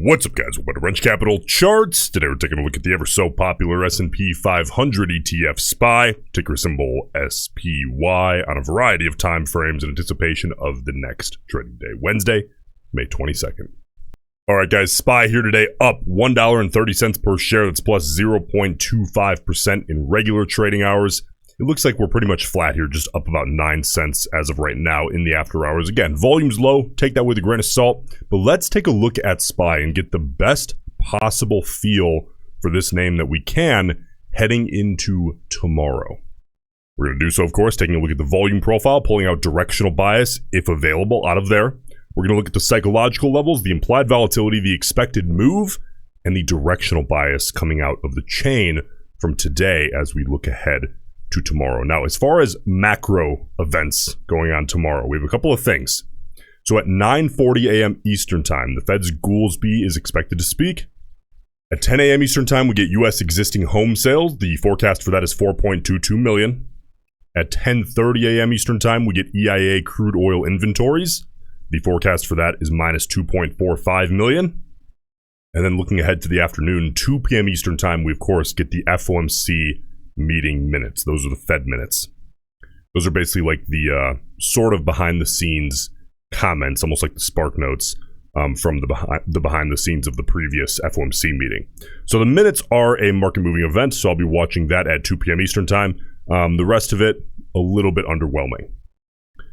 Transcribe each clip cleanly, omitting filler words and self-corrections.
What's up, guys? Welcome to Roensch Capital Charts. Today we're taking a look at the ever so popular S&P 500 ETF SPY, ticker symbol SPY, on a variety of time frames in anticipation of the next trading day, Wednesday, May 22nd. All right, guys, SPY here today up $1.30 per share. That's plus 0.25% in regular trading hours. It looks like we're pretty much flat here, just up about 9 cents as of right now in the after hours. Again, volume's low, take that with a grain of salt, but let's take a look at SPY and get the best possible feel for this name that we can heading into tomorrow. We're going to do so, of course, taking a look at the volume profile, pulling out directional bias, if available, out of there. We're going to look at the psychological levels, the implied volatility, the expected move, and the directional bias coming out of the chain from today as we look ahead to tomorrow. Now, as far as macro events going on tomorrow, we have a couple of things. So at 9:40 a.m. Eastern Time, the Fed's Goolsbee is expected to speak. At 10 a.m. Eastern Time, we get U.S. existing home sales. The forecast for that is 4.22 million. At 10:30 a.m. Eastern Time, we get EIA crude oil inventories. The forecast for that is minus 2.45 million. And then looking ahead to the afternoon, 2 p.m. Eastern Time, we of course get the FOMC meeting minutes. Those are the Fed minutes. Those are basically like the sort of behind the scenes comments, almost like the spark notes from the behind the scenes of the previous FOMC meeting. So the minutes are a market moving event, so I'll be watching that at 2 p.m. Eastern Time. The rest of it, a little bit underwhelming.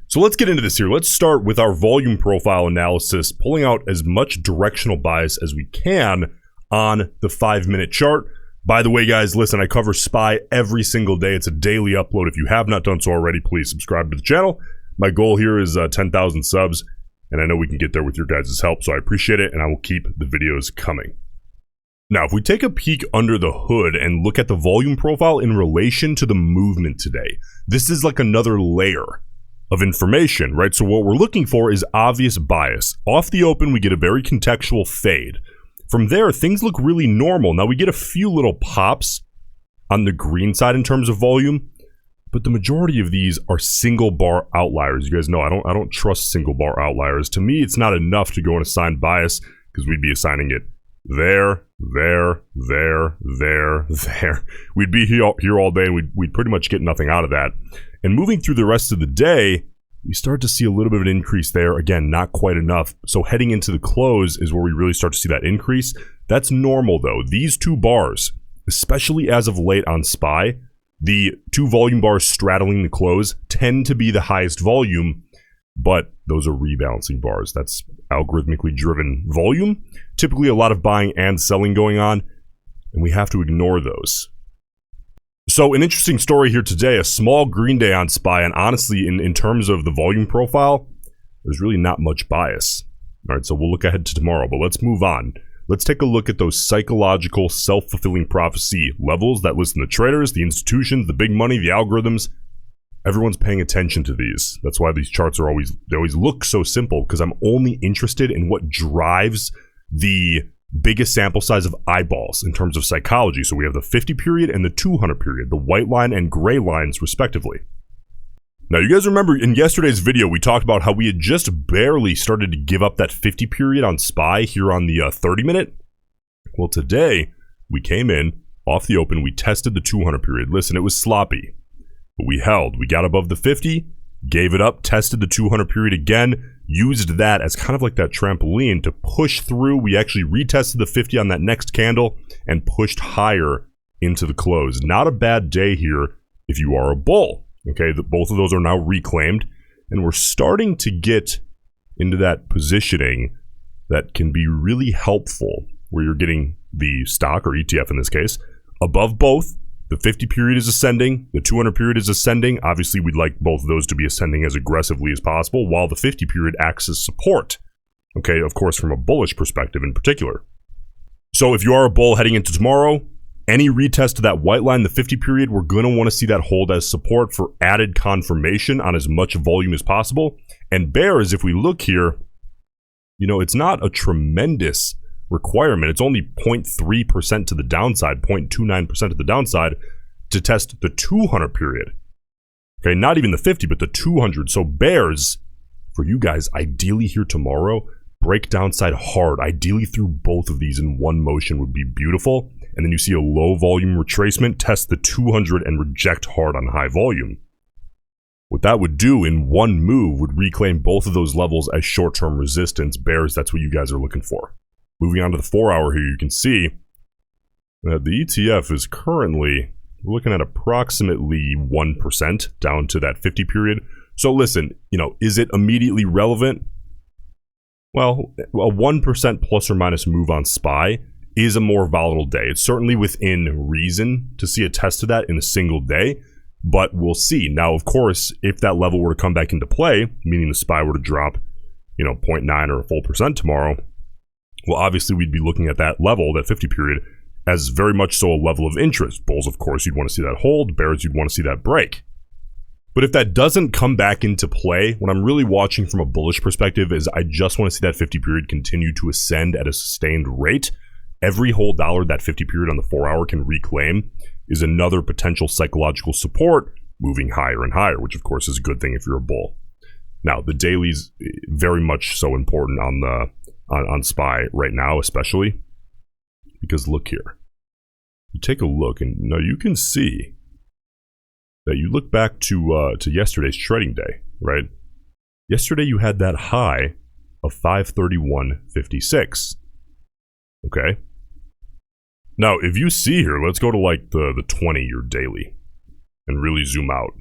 So let's get into this here. Let's start with our volume profile analysis, pulling out as much directional bias as we can on the 5-minute chart. By the way, guys, listen, I cover SPY every single day. It's a daily upload. If you have not done so already, please subscribe to the channel. My goal here is 10,000 subs, and I know we can get there with your guys' help, so I appreciate it, and I will keep the videos coming. Now, if we take a peek under the hood and look at the volume profile in relation to the movement today, this is like another layer of information, right? So what we're looking for is obvious bias. Off the open, we get a very contextual fade. From there, things look really normal. Now, we get a few little pops on the green side in terms of volume, but the majority of these are single bar outliers. You guys know I don't trust single bar outliers. To me, it's not enough to go and assign bias because we'd be assigning it there. We'd be here all day and we'd pretty much get nothing out of that. And moving through the rest of the day, we start to see a little bit of an increase there. Again, not quite enough. So heading into the close is where we really start to see that increase. That's normal though. These two bars, especially as of late on SPY, the two volume bars straddling the close tend to be the highest volume, but those are rebalancing bars. That's algorithmically driven volume. Typically a lot of buying and selling going on, and we have to ignore those. So an interesting story here today, a small green day on SPY, and honestly, in terms of the volume profile, there's really not much bias. All right, so we'll look ahead to tomorrow, but let's move on. Let's take a look at those psychological self-fulfilling prophecy levels that listen to traders, the institutions, the big money, the algorithms. Everyone's paying attention to these. That's why these charts are always look so simple, because I'm only interested in what drives the biggest sample size of eyeballs in terms of psychology. So we have the 50 period and the 200 period, the white line and gray lines respectively. Now you guys remember in yesterday's video we talked about how we had just barely started to give up that 50 period on SPY here on the 30 minute. Well, today we came in off the open, we tested the 200 period. Listen, it was sloppy, but we held. We got above the 50, gave it up, tested the 200 period again, used that as kind of like that trampoline to push through. We actually retested the 50 on that next candle and pushed higher into the close. Not a bad day here if you are a bull. Okay, both of those are now reclaimed, and we're starting to get into that positioning that can be really helpful, where you're getting the stock, or ETF in this case, above both. The 50 period is ascending, the 200 period is ascending. Obviously, we'd like both of those to be ascending as aggressively as possible, while the 50 period acts as support. Okay, of course, from a bullish perspective in particular. So if you are a bull heading into tomorrow, any retest to that white line, the 50 period, we're going to want to see that hold as support for added confirmation on as much volume as possible. And bears, if we look here, you know, it's not a tremendous requirement. It's only 0.3% to the downside, 0.29% to the downside to test the 200 period. Okay, not even the 50, but the 200. So bears, for you guys, ideally here tomorrow, break downside hard, ideally through both of these in one motion would be beautiful. And then you see a low volume retracement, test the 200 and reject hard on high volume. What that would do in one move would reclaim both of those levels as short-term resistance. Bears, that's what you guys are looking for. Moving on to the 4-hour here, you can see that the ETF is currently, we're looking at approximately 1% down to that 50 period. So listen, is it immediately relevant? Well, a 1% plus or minus move on SPY is a more volatile day. It's certainly within reason to see a test of that in a single day, but we'll see. Now, of course, if that level were to come back into play, meaning the SPY were to drop, 0.9 or a full percent tomorrow, well, obviously we'd be looking at that level, that 50 period, as very much so a level of interest. Bulls, of course, you'd want to see that hold. Bears, you'd want to see that break. But if that doesn't come back into play, what I'm really watching from a bullish perspective is I just want to see that 50 period continue to ascend at a sustained rate. Every whole dollar that 50 period on the 4-hour can reclaim is another potential psychological support moving higher and higher, which of course is a good thing if you're a bull. Now, the daily's very much so important on SPY right now, especially because look here. You take a look and now you can see that you look back to yesterday's trading day, right? Yesterday you had that high of 531.56. Okay. Now, if you see here, let's go to like the 20-year daily and really zoom out.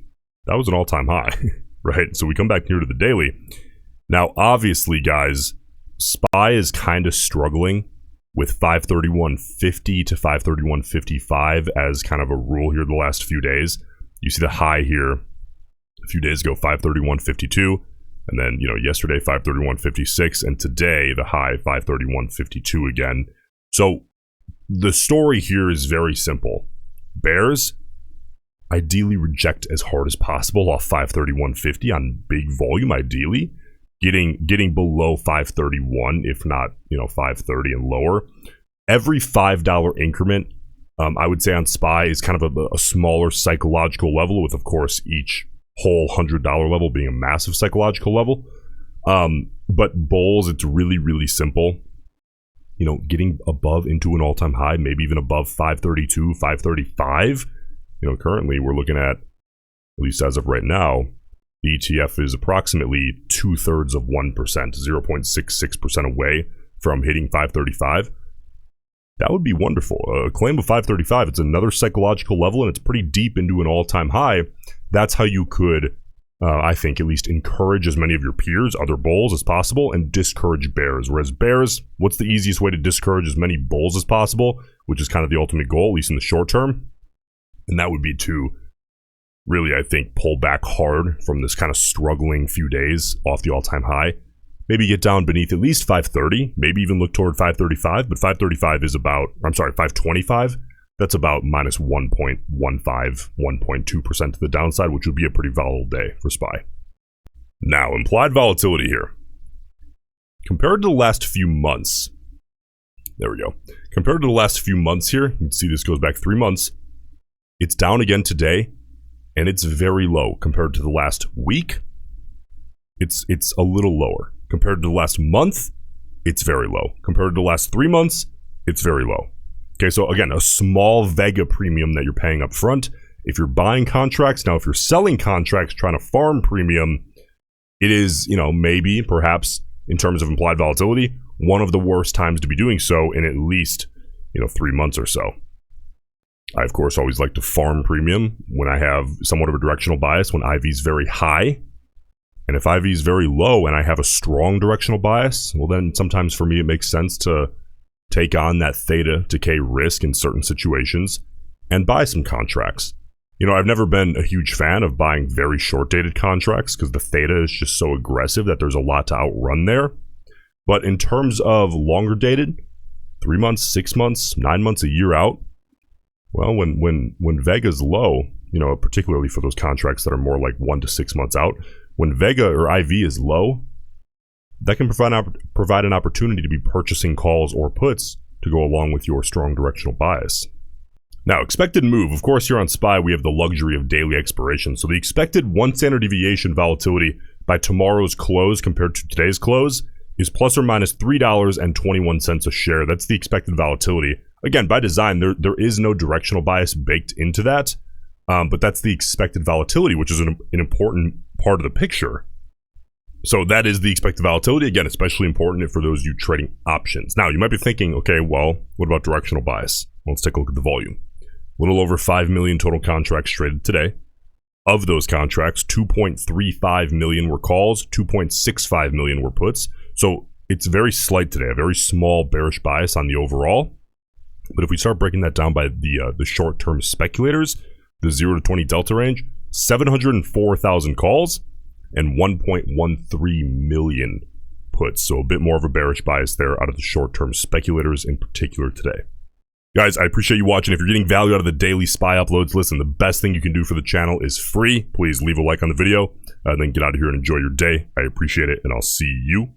That was an all-time high, right? So we come back here to the daily. Now, obviously, guys, SPY is kind of struggling with 531.50 to 531.55 as kind of a rule here the last few days. You see the high here a few days ago, 531.52, and then, yesterday 531.56, and today the high 531.52 again. So the story here is very simple. Bears ideally reject as hard as possible off 531.50 on big volume, ideally. Getting below 531, if not, 530 and lower. Every $5 increment, I would say on SPY is kind of a smaller psychological level, with, of course, each whole $100 level being a massive psychological level. But bulls, it's really, really simple. Getting above into an all-time high, maybe even above 532, 535. Currently we're looking at least as of right now, the ETF is approximately 2/3 of 1%, 0.66% away from hitting 535. That would be wonderful. A claim of 535, it's another psychological level, and it's pretty deep into an all-time high. That's how you could, I think, at least encourage as many of your peers, other bulls, as possible, and discourage bears. Whereas bears, what's the easiest way to discourage as many bulls as possible, which is kind of the ultimate goal, at least in the short term? And that would be to really, I think, pull back hard from this kind of struggling few days off the all-time high. Maybe get down beneath at least 530, maybe even look toward 535, but 535 is about, 525, that's about minus 1.15, 1.2% to the downside, which would be a pretty volatile day for SPY. Now, implied volatility here. Compared to the last few months, there we go. Compared to the last few months here, you can see this goes back 3 months. It's down again today, and it's very low. Compared to the last week, it's a little lower. Compared to the last month, it's very low. Compared to the last 3 months, it's very low. Okay, so again, a small Vega premium that you're paying up front. If you're buying contracts, now if you're selling contracts, trying to farm premium, it is, maybe, perhaps, in terms of implied volatility, one of the worst times to be doing so in at least, 3 months or so. I, of course, always like to farm premium when I have somewhat of a directional bias, when IV is very high. And if IV is very low and I have a strong directional bias, well then sometimes for me it makes sense to take on that theta decay risk in certain situations and buy some contracts. I've never been a huge fan of buying very short-dated contracts because the theta is just so aggressive that there's a lot to outrun there. But in terms of longer dated, 3 months, 6 months, 9 months, a year out, well, when Vega's low, particularly for those contracts that are more like 1 to 6 months out, when Vega or IV is low, that can provide an opportunity to be purchasing calls or puts to go along with your strong directional bias. Now, expected move. Of course, here on SPY, we have the luxury of daily expiration. So the expected 1 standard deviation volatility by tomorrow's close compared to today's close is plus or minus $3.21 a share. That's the expected volatility. Again, by design, there is no directional bias baked into that, but that's the expected volatility, which is an important part of the picture. So that is the expected volatility. Again, especially important for those of you trading options. Now, you might be thinking, okay, well, what about directional bias? Well, let's take a look at the volume. A little over 5 million total contracts traded today. Of those contracts, 2.35 million were calls, 2.65 million were puts. So it's very slight today, a very small bearish bias on the overall. But if we start breaking that down by the short-term speculators, the 0 to 20 delta range, 704,000 calls and 1.13 million puts. So a bit more of a bearish bias there out of the short-term speculators in particular today. Guys, I appreciate you watching. If you're getting value out of the daily SPY uploads, listen, the best thing you can do for the channel is free. Please leave a like on the video and then get out of here and enjoy your day. I appreciate it, and I'll see you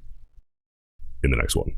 in the next one.